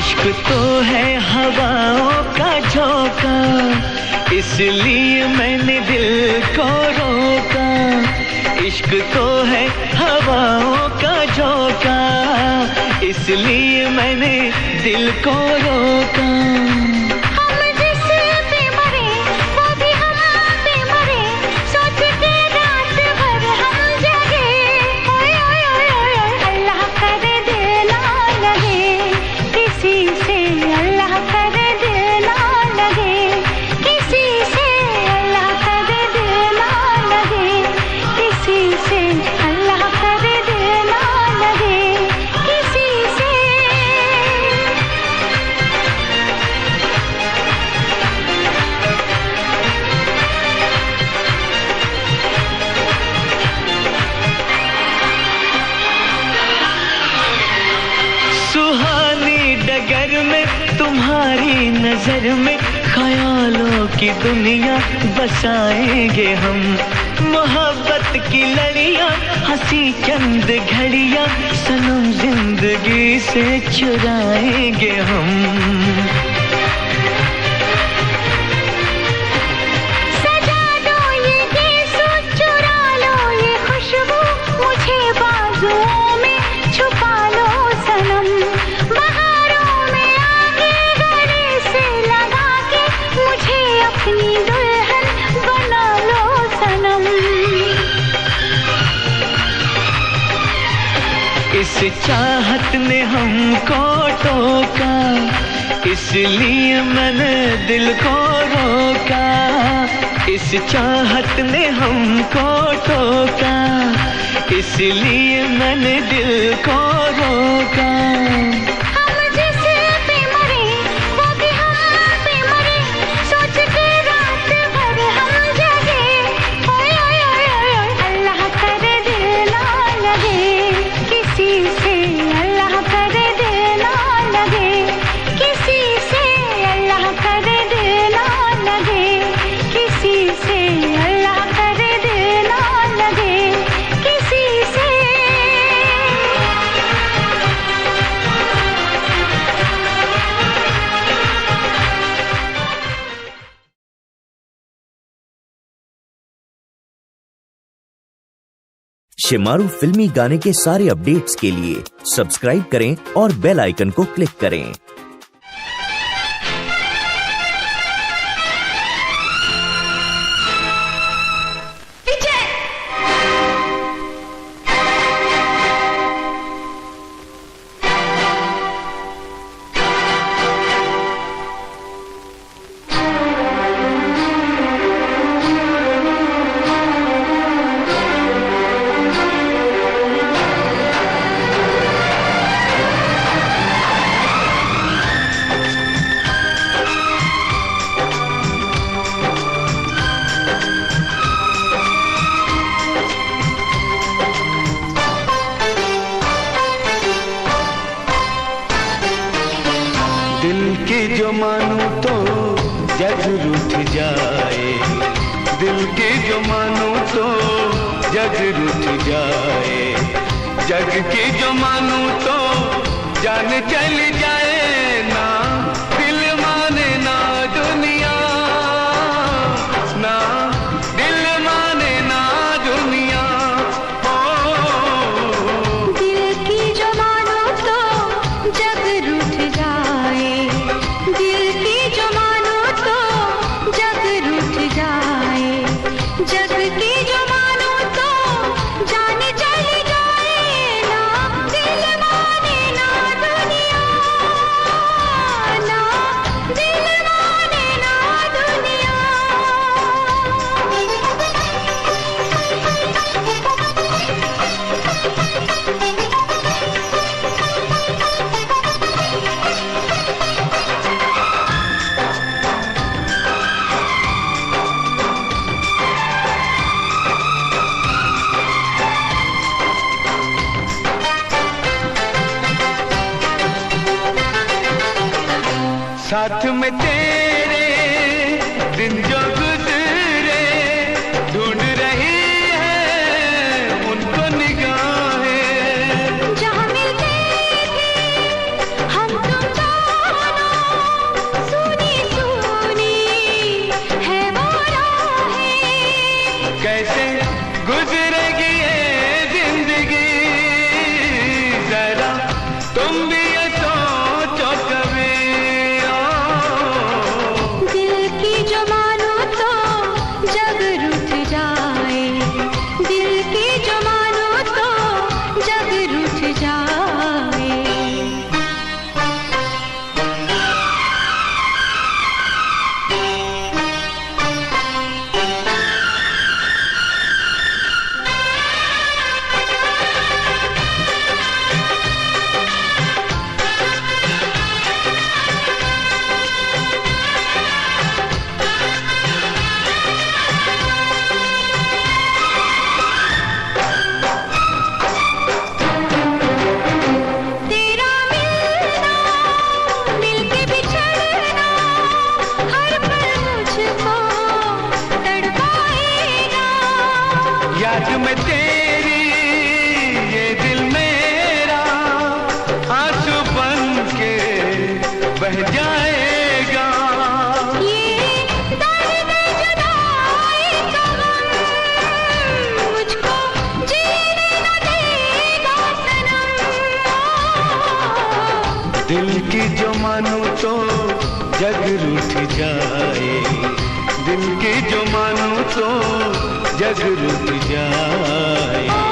इश्क तो है हवाओं का झोंका, इसलिए मैंने दिल को रोका। इश्क तो है हवाओं का झोंका, इसलिए मैंने दिल को रोका। तुम्हारी नजर में ख्यालों की दुनिया बसाएंगे हम। मोहब्बत की लड़ियां हंसी चंद घड़ियां सनम जिंदगी से चुराएंगे हम।
सजा दो ये गीत, चुरा लो ये खुशबू, मुझे बाजुओं में छुपा लो सनम। अपनी दुल्हन बना लो सनम।
इस चाहत ने हमको टोका, इसलिए मैंने दिल को रोका। इस चाहत ने हमको टोका, इसलिए मैंने दिल को रोका।
शिमारू फिल्मी गाने के सारे अपडेट्स के लिए सब्सक्राइब करें और बेल आइकन को क्लिक करें।
दिल की जो मानूं तो जग रूठ जाए, दिल की जो मानूं तो जग रूठ जाए। जग की जो मानूं तो जान चल जाए ना, दिल माने ना दुनिया, ना दिल माने ना दुनिया।
दिल की जो मानो तो जग रूठ जाए, दिल की जो मानो तो जग रूठ जाए। जग की जो मानो तो जान चल जाए ना, दिल माने ना दुनिया, ना दिल माने ना दुनिया।
साथ में तेरे दिन जो गुजरे, ढूंढ रही है उनको निगाहें।
जहाँ मिलते थे हम तुम
दिल की जो मानूं तो जग रूठ जाए, दिल की जो मानूं तो जग रूठ जाए।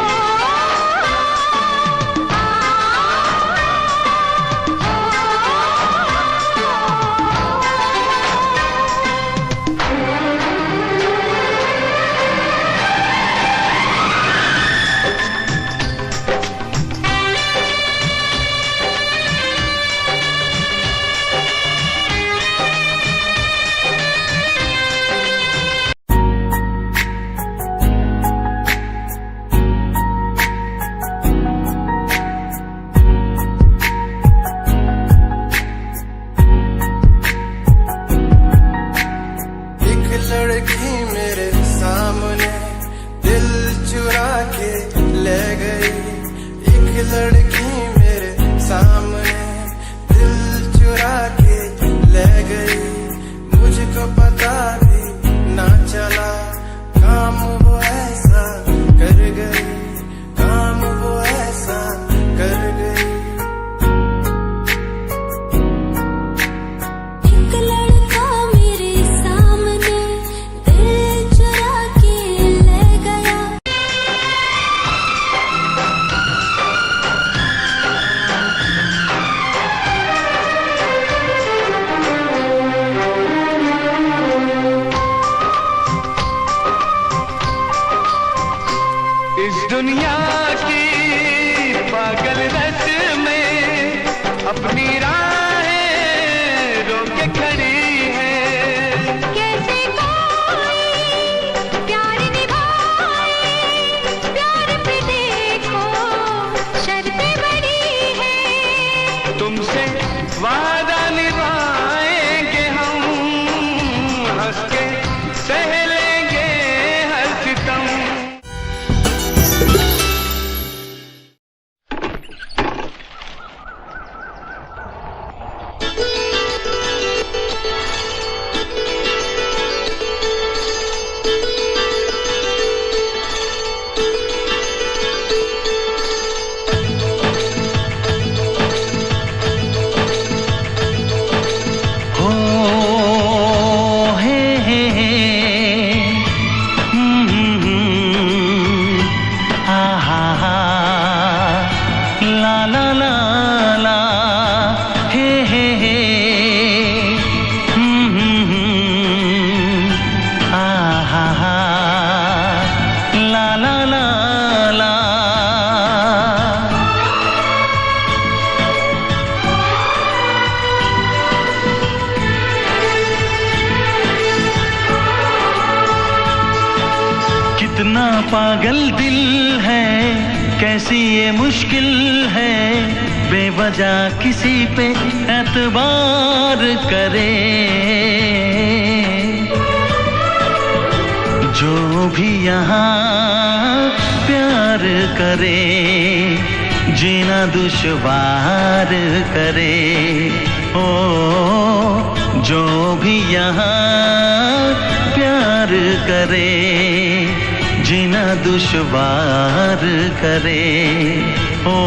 कितना पागल दिल है, कैसी ये मुश्किल है, बेवजह किसी पे एतबार करे। जो भी यहाँ प्यार करे, जीना दुश्वार करे। ओ जो भी यहाँ प्यार करे, जीना दुश्वार करे। ओ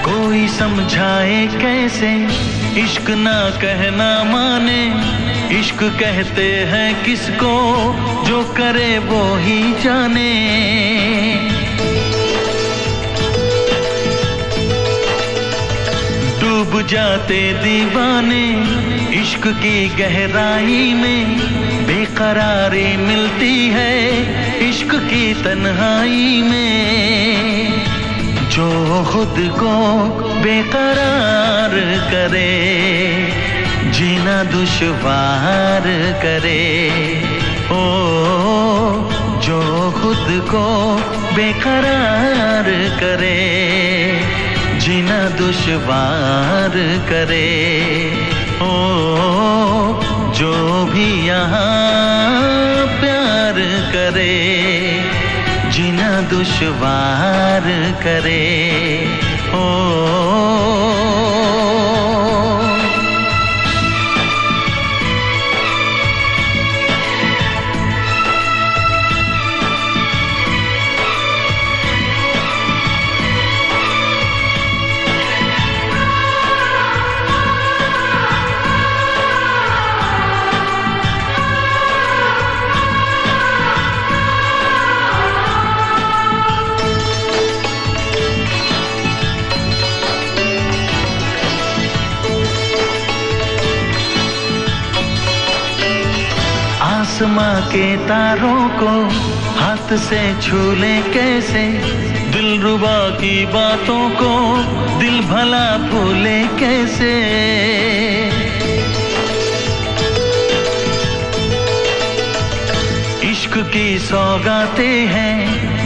कोई समझाए कैसे, इश्क ना कहना माने। इश्क कहते हैं किसको, जो करे वो ही जाने। डूब जाते दीवाने इश्क की गहराई में, बेकरारी मिलती है इश्क की तन्हाई में। जो खुद को बेकरार करे, जीना दुश्वार करे। ओ जो खुद को बेकरार करे, जीना दुश्वार करे। ओ जो भी यहाँ प्यार करे, जीना दुश्वार करे। ओ आसमां के तारों को हाथ से छू ले कैसे, दिलरुबा की बातों को दिल भला भूले कैसे। इश्क की सौगातें हैं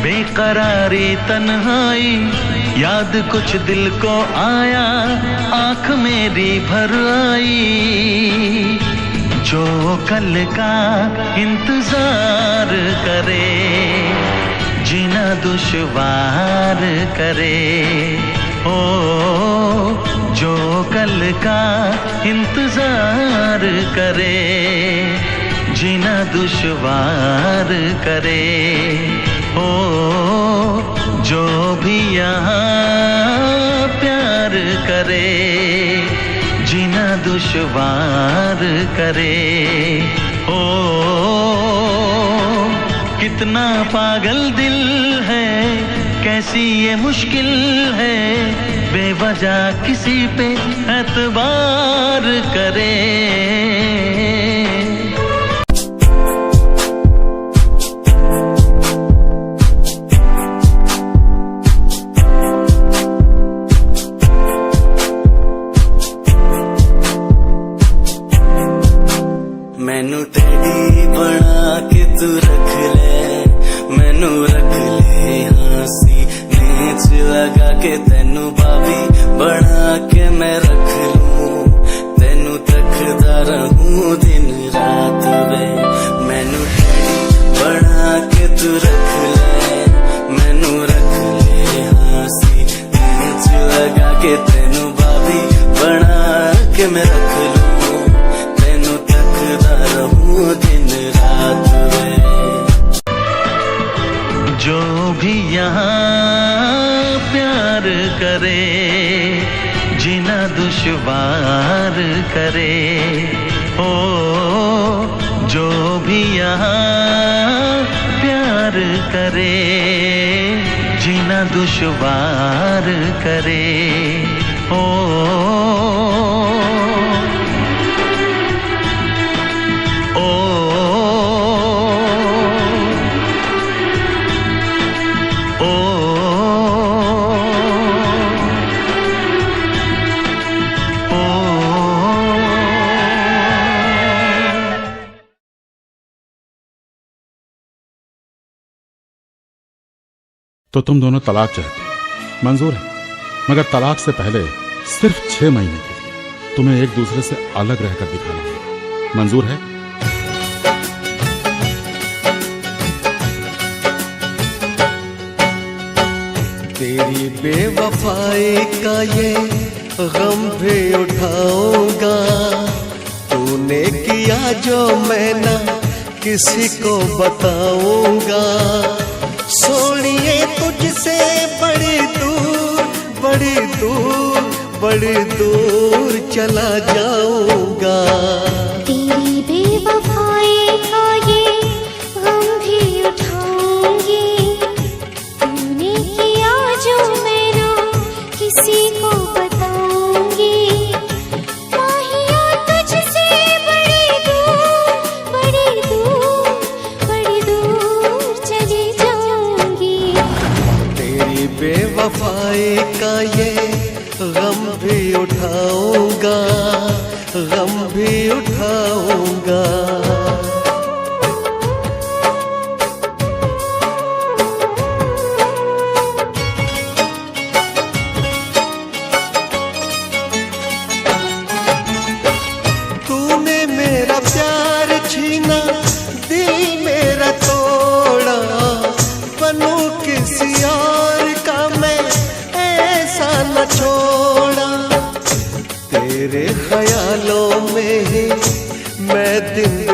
बेकरारी तन्हाई, याद कुछ दिल को आया आंख मेरी भर आई। जो कल का इंतजार करे, जीना दुश्वार करे। ओ जो कल का इंतजार करे, जीना दुश्वार करे। ओ जो भी यहाँ प्यार करे, जीना दुश्वार करे। ओ कितना पागल दिल है, कैसी ये मुश्किल है, बेवजह किसी पे एतबार करे।
मैनू टेडी बना के तू रख ले, मैनू रख ले हंसी नीच लगा के, तेनू भाभी बना के मैं रख लूं, तेनू तकदा रहूं दिन रात वे। मैनू टेडी बना के तू रख ले, मैनू रख ले हंसी नीच लगा के, तेनू भाभी बना के मैं रख लूं, दिन रात में।
जो भी यहाँ प्यार करे, जीना दुश्वार करे। ओ जो भी यहाँ प्यार करे, जीना दुश्वार करे। ओ
तो तुम दोनों तलाक चाहते, मंजूर है, मगर तलाक से पहले सिर्फ 6 महीने के लिए तुम्हें एक दूसरे से अलग रहकर दिखाना होगा। मंजूर है?
तेरी बेवफाई का ये गम भी उठाऊंगा, तूने किया जो मैं ना किसी को बताऊंगा। सोनिए तुझसे बड़ी दूर बड़ी दूर बड़ी दूर चला जाऊंगा।
तेरी बेवफाई का ये गम भी उठाऊंगी, तूने किया जो मैं ना किसी को बताऊंगी। माहिया तुझसे बड़ी दूर बड़ी दूर बड़ी दूर चली जाऊंगी।
तेरी बेवफाई का ये गम भी उठाऊंगा, गम भी उठाऊंगा।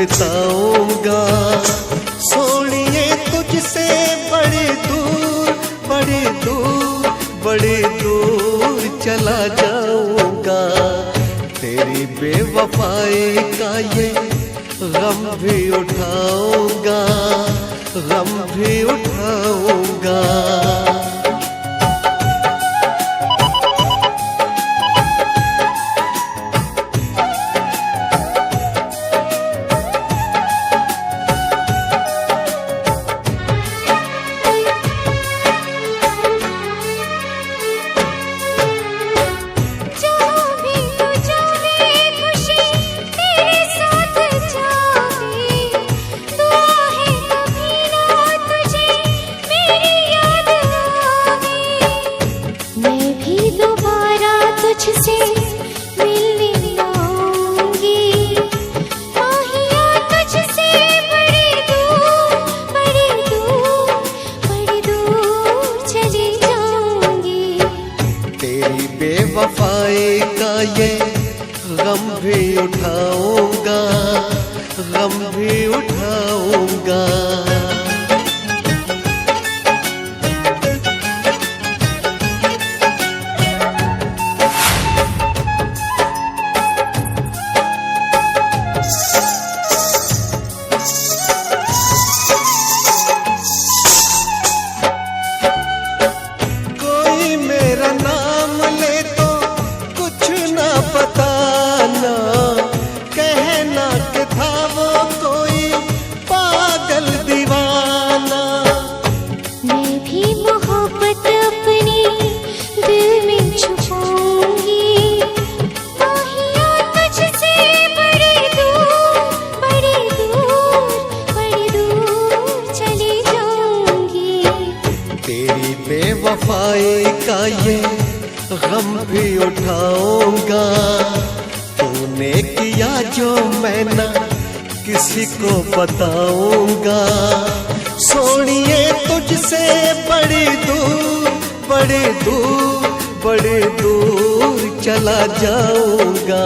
बिताऊंगा। सोनिए तुझसे बड़ी दूर बड़ी दूर बड़ी दूर चला जाऊंगा। तेरी बेवफाई का ये गम भी उठाऊंगा, गम भी उठाऊंगा। बेवफाई का ये गम भी उठाऊंगा, गम भी उठाऊंगा। कोई मेरा नाम ले तो कुछ ना बताना, कहना कि था वो कोई पागल दीवाना।
मैं भी मोहब्बत अपनी दिल में छुपाऊंगी, माहिया तुझसे बड़ी दूर बड़ी दूर बड़ी दूर चली जाऊंगी।
तेरी बेवफाई का ये गम भी उठाऊंगा। तूने किया जो मैं ना किसी को बताऊंगा। सोनिए तुझसे बड़ी दूर बड़ी दूर बड़ी दूर चला जाऊंगा।